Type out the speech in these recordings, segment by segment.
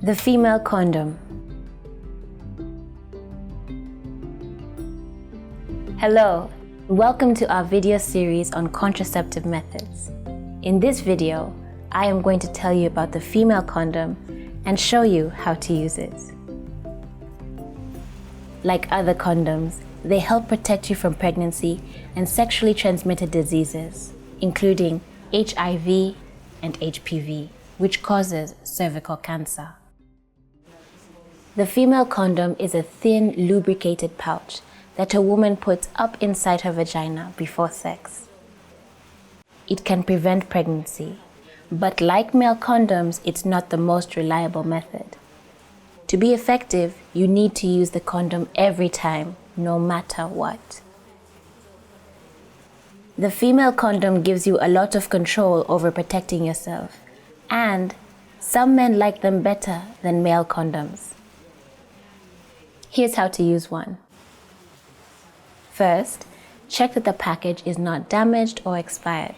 The female condom. Hello, welcome to our video series on contraceptive methods. In this video, I am going to tell you about the female condom and show you how to use it. Like other condoms, they help protect you from pregnancy and sexually transmitted diseases, including HIV and HPV, which causes cervical cancer. The female condom is a thin, lubricated pouch that a woman puts up inside her vagina before sex. It can prevent pregnancy, but like male condoms, it's not the most reliable method. To be effective, you need to use the condom every time, no matter what. The female condom gives you a lot of control over protecting yourself, and some men like them better than male condoms. Here's how to use one. First, check that the package is not damaged or expired.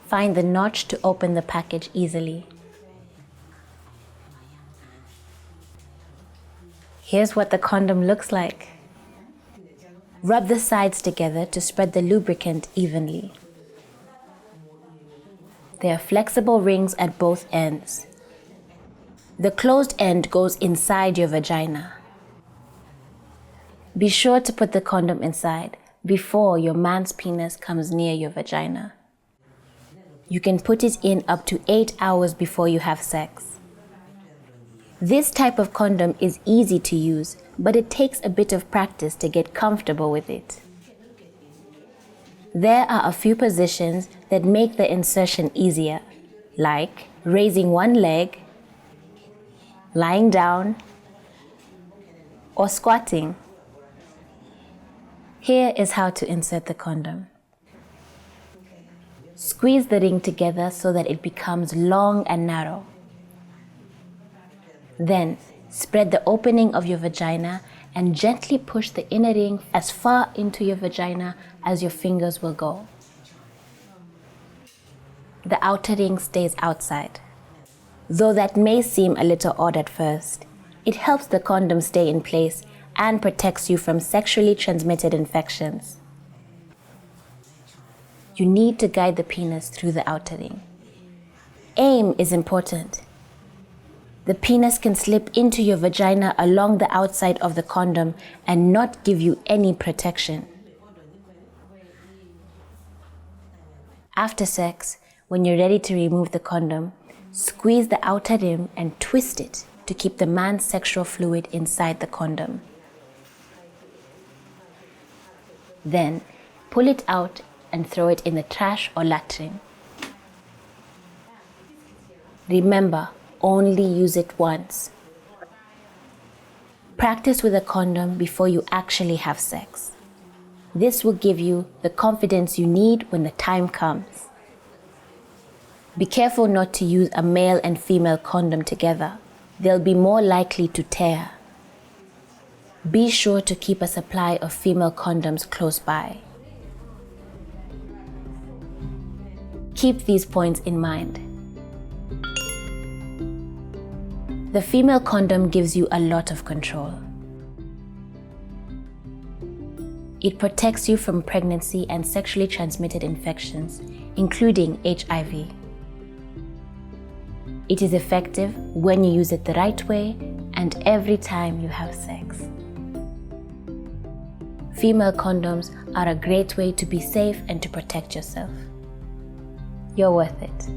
Find the notch to open the package easily. Here's what the condom looks like. Rub the sides together to spread the lubricant evenly. There are flexible rings at both ends. The closed end goes inside your vagina. Be sure to put the condom inside before your man's penis comes near your vagina. You can put it in up to 8 hours before you have sex. This type of condom is easy to use, but it takes a bit of practice to get comfortable with it. There are a few positions that make the insertion easier, like raising one leg, lying down, or squatting. Here is how to insert the condom. Squeeze the ring together so that it becomes long and narrow. Then, spread the opening of your vagina and gently push the inner ring as far into your vagina as your fingers will go. The outer ring stays outside. Though that may seem a little odd at first, it helps the condom stay in place and protects you from sexually transmitted infections. You need to guide the penis through the outer ring. Aim is important. The penis can slip into your vagina along the outside of the condom and not give you any protection. After sex, when you're ready to remove the condom, squeeze the outer rim and twist it to keep the man's sexual fluid inside the condom. Then, pull it out and throw it in the trash or latrine. Remember, only use it once. Practice with a condom before you actually have sex. This will give you the confidence you need when the time comes. Be careful not to use a male and female condom together. They'll be more likely to tear. Be sure to keep a supply of female condoms close by. Keep these points in mind. The female condom gives you a lot of control. It protects you from pregnancy and sexually transmitted infections, including HIV. It is effective when you use it the right way and every time you have sex. Female condoms are a great way to be safe and to protect yourself. You're worth it.